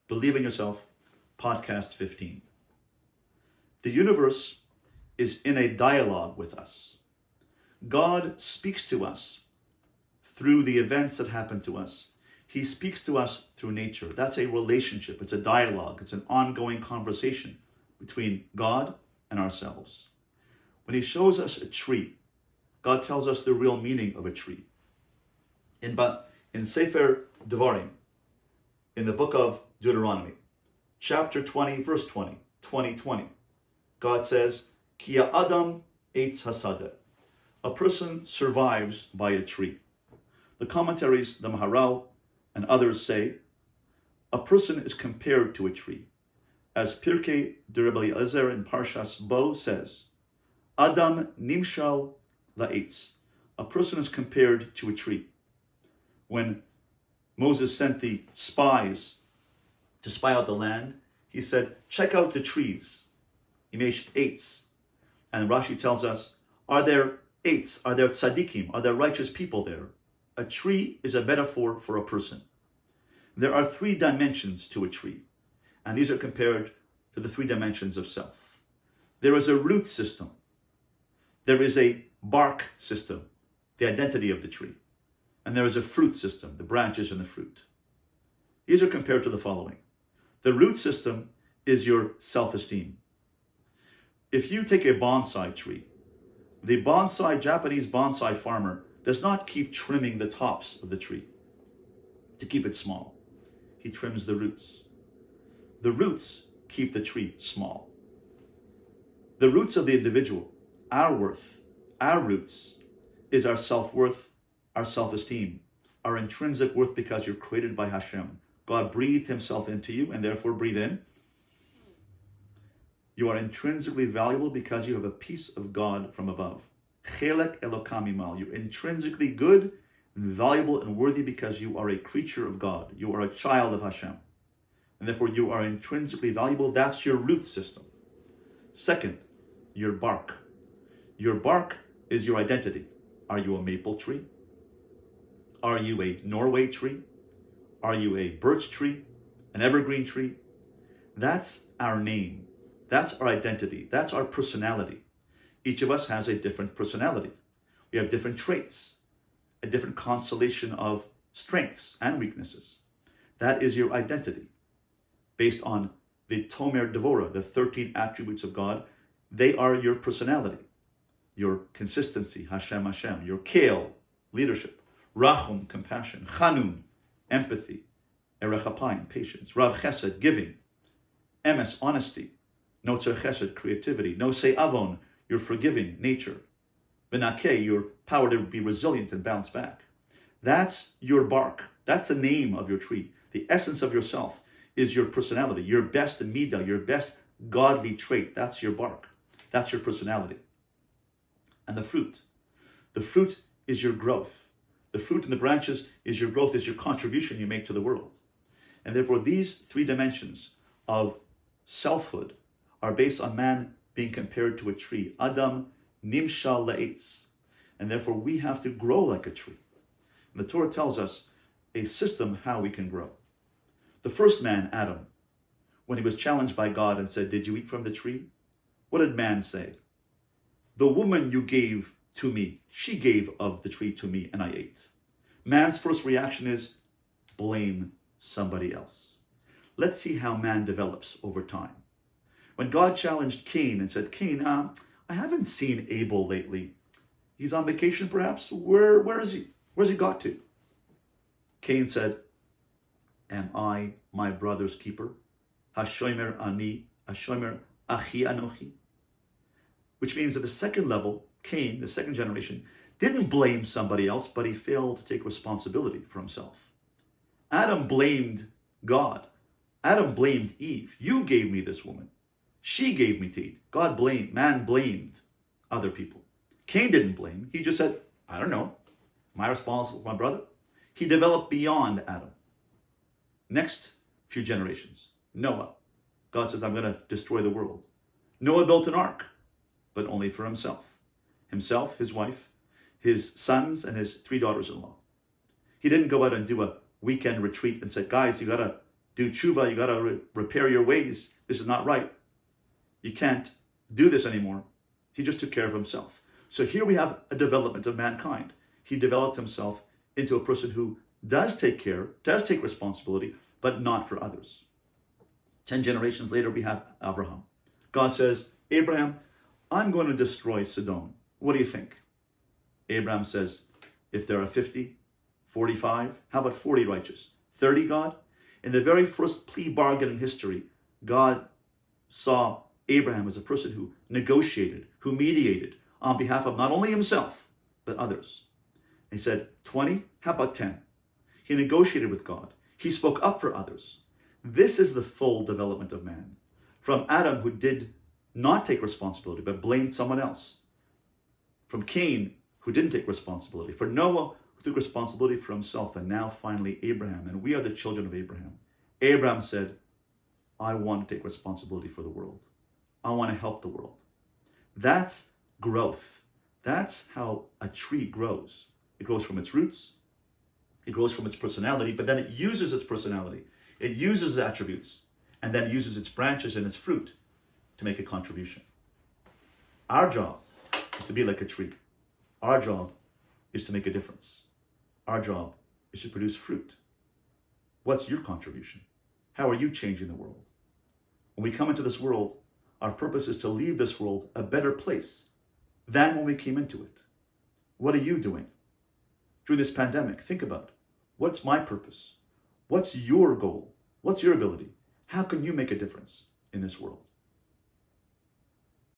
Believe in Yourself, podcast 15. The universe is in a dialogue with us. God speaks to us through the events that happen to us. He speaks to us through nature. That's a relationship. It's a dialogue. It's an ongoing conversation between God and ourselves. When He shows us a tree, God tells us the real meaning of a tree. In Sefer Devarim, in the book of Deuteronomy, chapter 20, verse 20, 20, God says, Ki Adam eitz hasadeh. A person survives by a tree. The commentaries, the Maharal, and others say, a person is compared to a tree. As Pirkei de Rebbe Eliezer in Parshas Bo says, Adam nimshal la'etz. A person is compared to a tree. When Moses sent the spies to spy out the land, he said, check out the trees. Imesh eitz. And Rashi tells us, are there eitz? Are there tzaddikim? Are there righteous people there? A tree is a metaphor for a person. There are 3 dimensions to a tree, and these are compared to the 3 dimensions of self. There is a root system. There is a bark system, the identity of the tree. And there is a fruit system, the branches and the fruit. These are compared to the following. The root system is your self-esteem. If you take a bonsai tree, the Japanese bonsai farmer does not keep trimming the tops of the tree to keep it small. He trims the roots. The roots keep the tree small. The roots of the individual, our worth, our roots, is our self-worth, our self-esteem, our intrinsic worth because you're created by Hashem. God breathed Himself into you and therefore breathe in. You are intrinsically valuable because you have a piece of God from above. Chelek Elokam imal. You're intrinsically good and valuable and worthy because you are a creature of God. You are a child of Hashem. And therefore you are intrinsically valuable. That's your root system. Second, your bark. Your bark is your identity. Are you a maple tree? Are you a Norway tree? Are you a birch tree? An evergreen tree? That's our name. That's our identity. That's our personality. Each of us has a different personality. We have different traits, a different constellation of strengths and weaknesses. That is your identity. Based on the Tomer Devorah, the 13 attributes of God, they are your personality, your consistency, Hashem, Hashem, your Kale, leadership, Rachum, compassion, Chanun, empathy, Erech Apayim, patience, Rav Chesed, giving, Emes, honesty, Notzer Chesed, creativity, Nosei Avon, your forgiving nature, Benakeh, your power to be resilient and bounce back. That's your bark. That's the name of your tree. The essence of yourself is your personality, your best midah, your best godly trait. That's your bark. That's your personality. And the fruit. The fruit is your growth. The fruit and the branches is your growth, is your contribution you make to the world. And therefore these 3 dimensions of selfhood are based on man being compared to a tree. Adam nimshal la'etz. And therefore we have to grow like a tree. And the Torah tells us a system how we can grow. The first man, Adam, when he was challenged by God and said, did you eat from the tree? What did man say? The woman you gave to me, she gave of the tree to me and I ate. Man's first reaction is blame somebody else. Let's see how man develops over time. When God challenged Cain and said, Cain, I haven't seen Abel lately. He's on vacation perhaps? Where is he? Where's he got to? Cain said, am I my brother's keeper? Hashomer ani, Hashomer achi anochi. Which means that the second level, Cain, the second generation, didn't blame somebody else, but he failed to take responsibility for himself. Adam blamed God. Adam blamed Eve. You gave me this woman. She gave me to eat. Man blamed other people. Cain didn't blame. He just said, I don't know. Am I responsible for my brother? He developed beyond Adam. Next few generations, Noah. God says, I'm going to destroy the world. Noah built an ark, but only for himself. Himself, his wife, his sons, and his 3 daughters-in-law. He didn't go out and do a weekend retreat and said, guys, you got to do tshuva, you got to repair your ways. This is not right. You can't do this anymore. He just took care of himself. So here we have a development of mankind. He developed himself into a person who does take care, does take responsibility, but not for others. 10 generations later, we have Abraham. God says, Abraham, I'm going to destroy Sodom. What do you think? Abraham says, if there are 50, 45, how about 40 righteous? 30, God? In the very first plea bargain in history, God saw Abraham as a person who negotiated, who mediated on behalf of not only himself, but others. He said, 20, how about 10? He negotiated with God. He spoke up for others. This is the full development of man. From Adam, who did not take responsibility, but blamed someone else. From Cain, who didn't take responsibility. For Noah, who took responsibility for himself. And now finally Abraham. And we are the children of Abraham. Abraham said, I want to take responsibility for the world. I want to help the world. That's growth. That's how a tree grows. It grows from its roots. It grows from its personality, but then it uses its personality. It uses its attributes, and then uses its branches and its fruit to make a contribution. Our job is to be like a tree. Our job is to make a difference. Our job is to produce fruit. What's your contribution? How are you changing the world? When we come into this world, our purpose is to leave this world a better place than when we came into it. What are you doing? During this pandemic, think about, what's my purpose? What's your goal? What's your ability? How can you make a difference in this world?